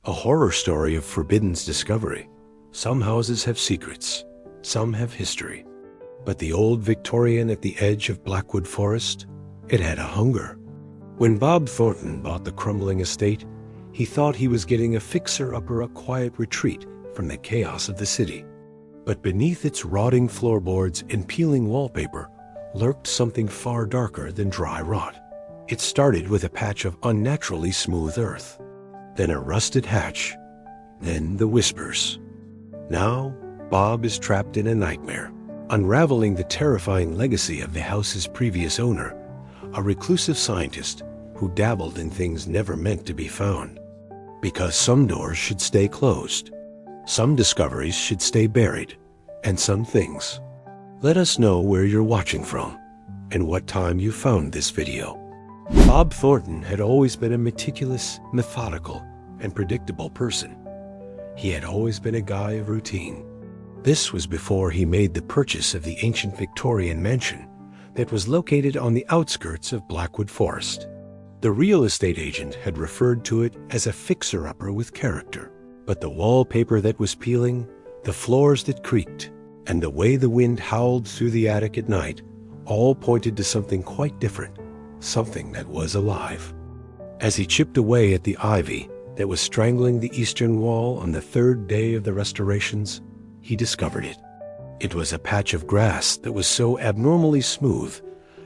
A horror story of forbidden's discovery. Some houses have secrets, some have history. But the old Victorian at the edge of Blackwood Forest, it had a hunger. When Bob Thornton bought the crumbling estate, he thought he was getting a fixer-upper, a quiet retreat from the chaos of the city. But beneath its rotting floorboards and peeling wallpaper lurked something far darker than dry rot. It started with a patch of unnaturally smooth earth, then a rusted hatch, then the whispers. Now, Bob is trapped in a nightmare, unraveling the terrifying legacy of the house's previous owner, a reclusive scientist who dabbled in things never meant to be found. Because some doors should stay closed, some discoveries should stay buried, and some things. Let us know where you're watching from and what time you found this video. Bob Thornton had always been a meticulous, methodical, and predictable person. He had always been a guy of routine. This was before he made the purchase of the ancient Victorian mansion that was located on the outskirts of Blackwood Forest. The real estate agent had referred to it as a fixer-upper with character, but the wallpaper that was peeling, the floors that creaked, and the way the wind howled through the attic at night all pointed to something quite different, something that was alive. As he chipped away at the ivy that was strangling the eastern wall on the third day of the restorations, he discovered it. It was a patch of grass that was so abnormally smooth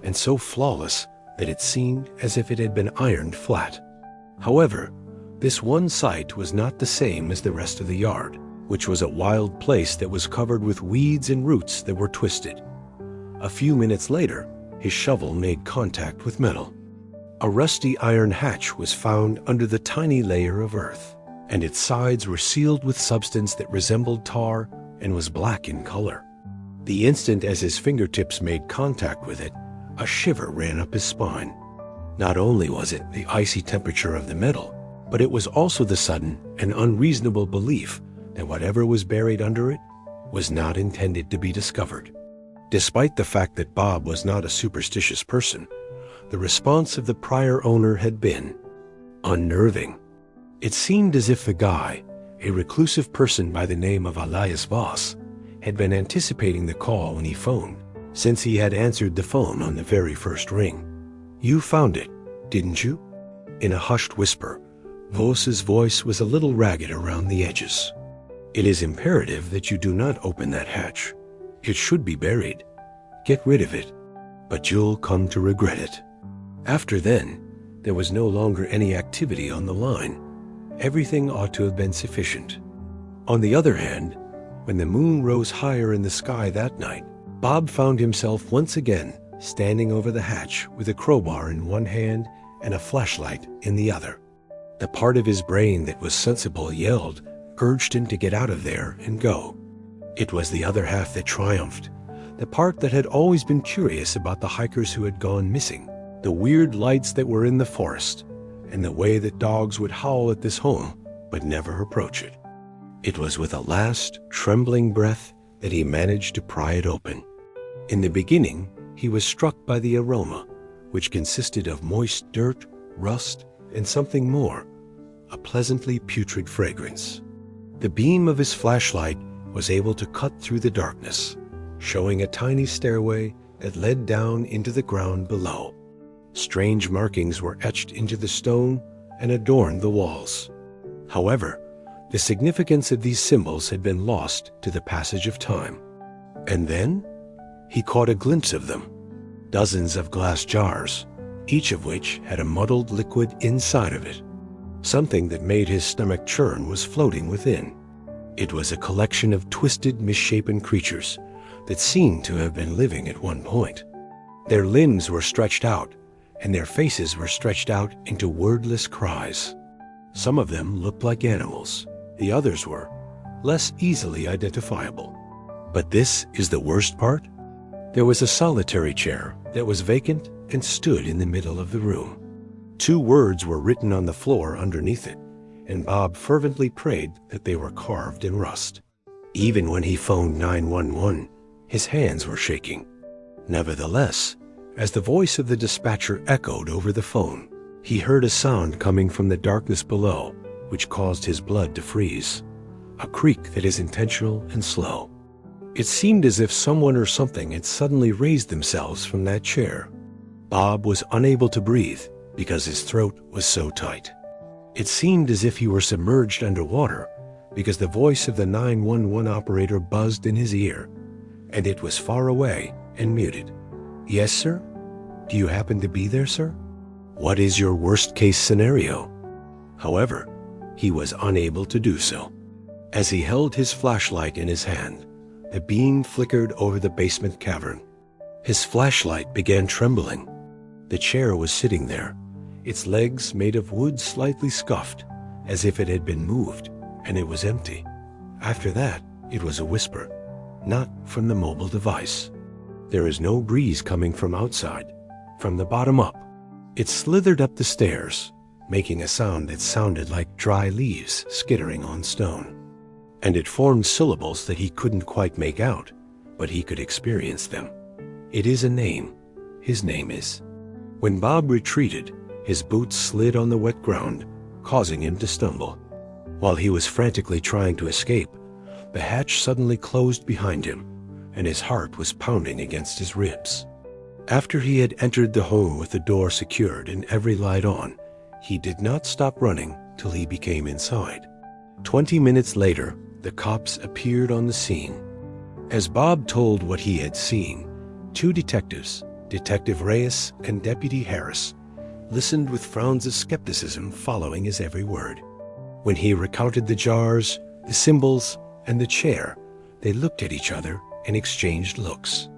and so flawless that it seemed as if it had been ironed flat. However, this one site was not the same as the rest of the yard, which was a wild place that was covered with weeds and roots that were twisted. A few minutes later, his shovel made contact with metal. A rusty iron hatch was found under the tiny layer of earth, and its sides were sealed with substance that resembled tar and was black in color. The instant as his fingertips made contact with it, a shiver ran up his spine. Not only was it the icy temperature of the metal, but it was also the sudden and unreasonable belief that whatever was buried under it was not intended to be discovered. Despite the fact that Bob was not a superstitious person, the response of the prior owner had been unnerving. It seemed as if the guy, a reclusive person by the name of Elias Voss, had been anticipating the call when he phoned, since he had answered the phone on the very first ring. "You found it, didn't you?" In a hushed whisper, Voss's voice was a little ragged around the edges. "It is imperative that you do not open that hatch. It should be buried. Get rid of it, but you'll come to regret it." After then, there was no longer any activity on the line. Everything ought to have been sufficient. On the other hand, when the moon rose higher in the sky that night, Bob found himself once again standing over the hatch with a crowbar in one hand and a flashlight in the other. The part of his brain that was sensible yelled, urged him to get out of there and go. It was the other half that triumphed, the part that had always been curious about the hikers who had gone missing, the weird lights that were in the forest, and the way that dogs would howl at this home but never approach it. It was with a last, trembling breath that he managed to pry it open. In the beginning, he was struck by the aroma, which consisted of moist dirt, rust, and something more, a pleasantly putrid fragrance. The beam of his flashlight was able to cut through the darkness, showing a tiny stairway that led down into the ground below. Strange markings were etched into the stone and adorned the walls. However, the significance of these symbols had been lost to the passage of time. And then he caught a glimpse of them. Dozens of glass jars, each of which had a muddled liquid inside of it. Something that made his stomach churn was floating within. It was a collection of twisted, misshapen creatures that seemed to have been living at one point. Their limbs were stretched out, and their faces were stretched out into wordless cries. Some of them looked like animals. The others were less easily identifiable. But this is the worst part. There was a solitary chair that was vacant and stood in the middle of the room. 2 words were written on the floor underneath it, and Bob fervently prayed that they were carved in rust. Even when he phoned 911, his hands were shaking. Nevertheless, as the voice of the dispatcher echoed over the phone, he heard a sound coming from the darkness below, which caused his blood to freeze. A creak that is intentional and slow. It seemed as if someone or something had suddenly raised themselves from that chair. Bob was unable to breathe because his throat was so tight. It seemed as if he were submerged underwater because the voice of the 911 operator buzzed in his ear, and it was far away and muted. "Yes, sir? Do you happen to be there, sir? What is your worst-case scenario?" However, he was unable to do so. As he held his flashlight in his hand, the beam flickered over the basement cavern. His flashlight began trembling. The chair was sitting there, its legs made of wood slightly scuffed, as if it had been moved, and it was empty. After that, it was a whisper, not from the mobile device. "There is no breeze coming from outside, from the bottom up." It slithered up the stairs, making a sound that sounded like dry leaves skittering on stone. And it formed syllables that he couldn't quite make out, but he could experience them. "It is a name. His name is." When Bob retreated, his boots slid on the wet ground, causing him to stumble. While he was frantically trying to escape, the hatch suddenly closed behind him, and his heart was pounding against his ribs. After he had entered the home with the door secured and every light on, he did not stop running till he became inside. 20 minutes later, the cops appeared on the scene. As Bob told what he had seen, two detectives, Detective Reyes and Deputy Harris, listened with frowns of skepticism following his every word. When he recounted the jars, the symbols, and the chair, they looked at each other and exchanged looks.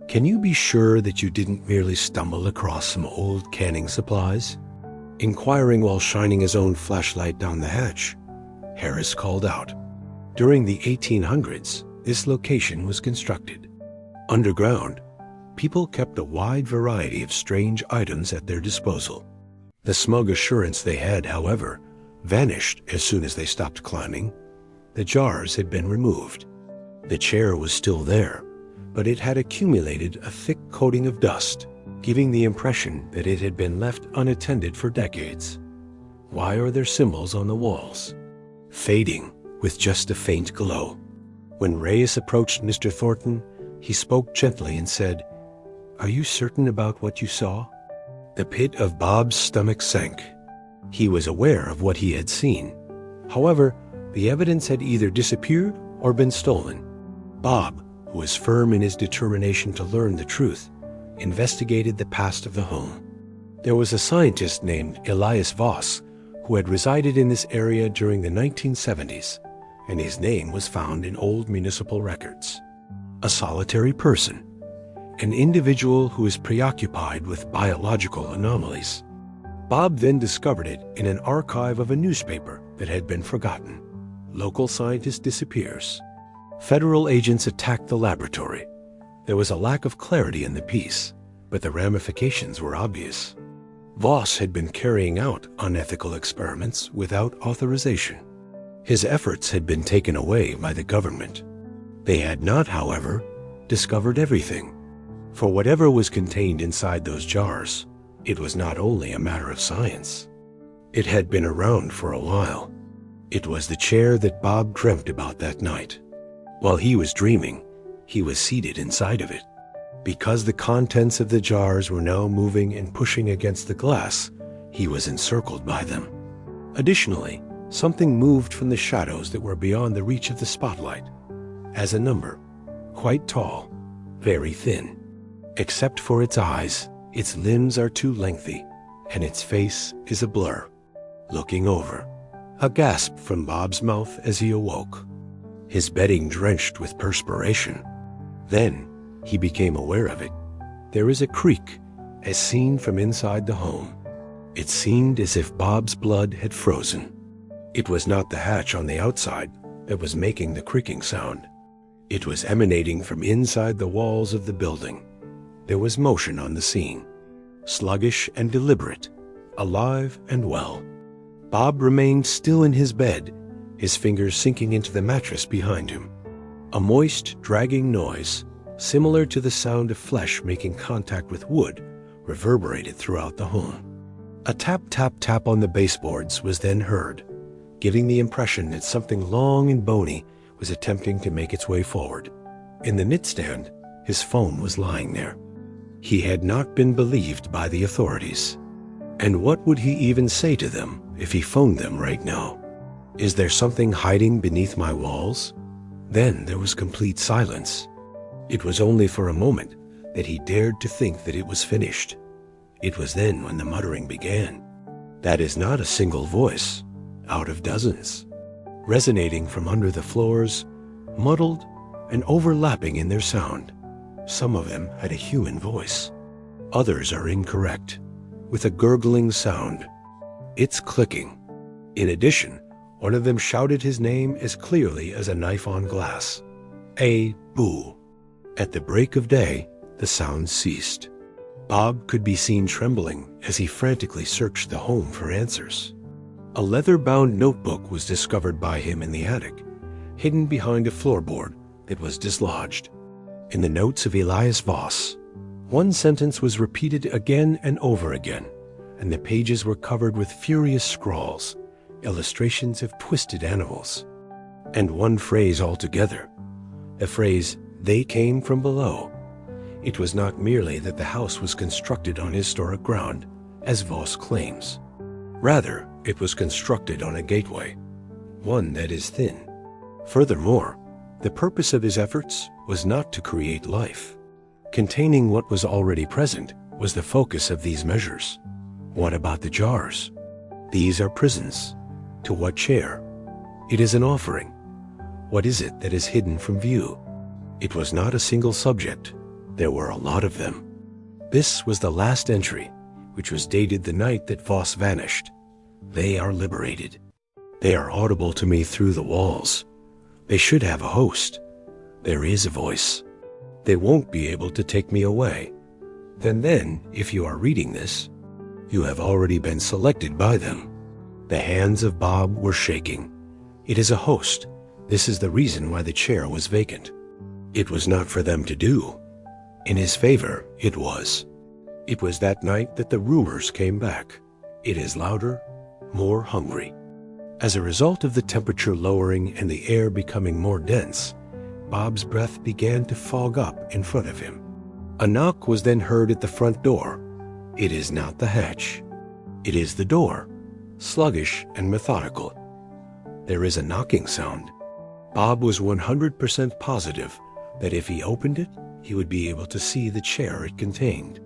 "Can you be sure that you didn't merely stumble across some old canning supplies?" Inquiring while shining his own flashlight down the hatch, Harris called out. During the 1800s, this location was constructed. Underground, people kept a wide variety of strange items at their disposal. The smug assurance they had, however, vanished as soon as they stopped climbing. The jars had been removed. The chair was still there, but it had accumulated a thick coating of dust, giving the impression that it had been left unattended for decades. Why are there symbols on the walls? Fading with just a faint glow. When Reyes approached Mr. Thornton, he spoke gently and said, "Are you certain about what you saw?" The pit of Bob's stomach sank. He was aware of what he had seen. However, the evidence had either disappeared or been stolen. Bob, who was firm in his determination to learn the truth, investigated the past of the home. There was a scientist named Elias Voss who had resided in this area during the 1970s, and his name was found in old municipal records. A solitary person, an individual who is preoccupied with biological anomalies. Bob then discovered it in an archive of a newspaper that had been forgotten. Local scientist disappears. Federal agents attack the laboratory. There was a lack of clarity in the piece, but the ramifications were obvious. Voss had been carrying out unethical experiments without authorization. His efforts had been taken away by the government. They had not, however, discovered everything. For whatever was contained inside those jars, it was not only a matter of science. It had been around for a while. It was the chair that Bob dreamt about that night. While he was dreaming, he was seated inside of it. Because the contents of the jars were now moving and pushing against the glass, he was encircled by them. Additionally, something moved from the shadows that were beyond the reach of the spotlight. As a number, quite tall, very thin. Except for its eyes, its limbs are too lengthy, and its face is a blur. Looking over, a gasp from Bob's mouth as he awoke, his bedding drenched with perspiration. Then he became aware of it. There is a creak, as seen from inside the home. It seemed as if Bob's blood had frozen. It was not the hatch on the outside that was making the creaking sound. It was emanating from inside the walls of the building. There was motion on the scene, sluggish and deliberate, alive and well. Bob remained still in his bed, his fingers sinking into the mattress behind him. A moist, dragging noise, similar to the sound of flesh making contact with wood, reverberated throughout the home. A tap, tap, tap on the baseboards was then heard. giving the impression that something long and bony was attempting to make its way forward. In the knitstand, his phone was lying there. He had not been believed by the authorities. And what would he even say to them if he phoned them right now? Is there something hiding beneath my walls? Then there was complete silence. It was only for a moment that he dared to think that it was finished. It was then when the muttering began. That is not a single voice, out of dozens, resonating from under the floors, muddled and overlapping in their sound. Some of them had a human voice. Others are incorrect, with a gurgling sound. It's clicking. In addition, one of them shouted his name as clearly as a knife on glass. Boo. At the break of day, the sound ceased. Bob could be seen trembling as he frantically searched the home for answers. A leather-bound notebook was discovered by him in the attic, hidden behind a floorboard that was dislodged. In the notes of Elias Voss, one sentence was repeated again and over again, and the pages were covered with furious scrawls, illustrations of twisted animals. And one phrase altogether, the phrase, "They came from below." It was not merely that the house was constructed on historic ground, as Voss claims. Rather, it was constructed on a gateway, one that is thin. Furthermore, the purpose of his efforts was not to create life. Containing what was already present was the focus of these measures. What about the jars? These are prisons. To what chair? It is an offering. What is it that is hidden from view? It was not a single subject. There were a lot of them. This was the last entry, which was dated the night that Voss vanished. They are liberated. They are audible to me through the walls. They should have a host. There is a voice. They won't be able to take me away. Then, if you are reading this, you have already been selected by them. The hands of Bob were shaking. It is a host. This is the reason why the chair was vacant. It was not for them to do. In his favor, it was. It was that night that the rumors came back. It is louder, more hungry. As a result of the temperature lowering and the air becoming more dense, Bob's breath began to fog up in front of him. A knock was then heard at the front door. It is not the hatch. It is the door, sluggish and methodical. There is a knocking sound. Bob was 100% positive that if he opened it, he would be able to see the chair it contained.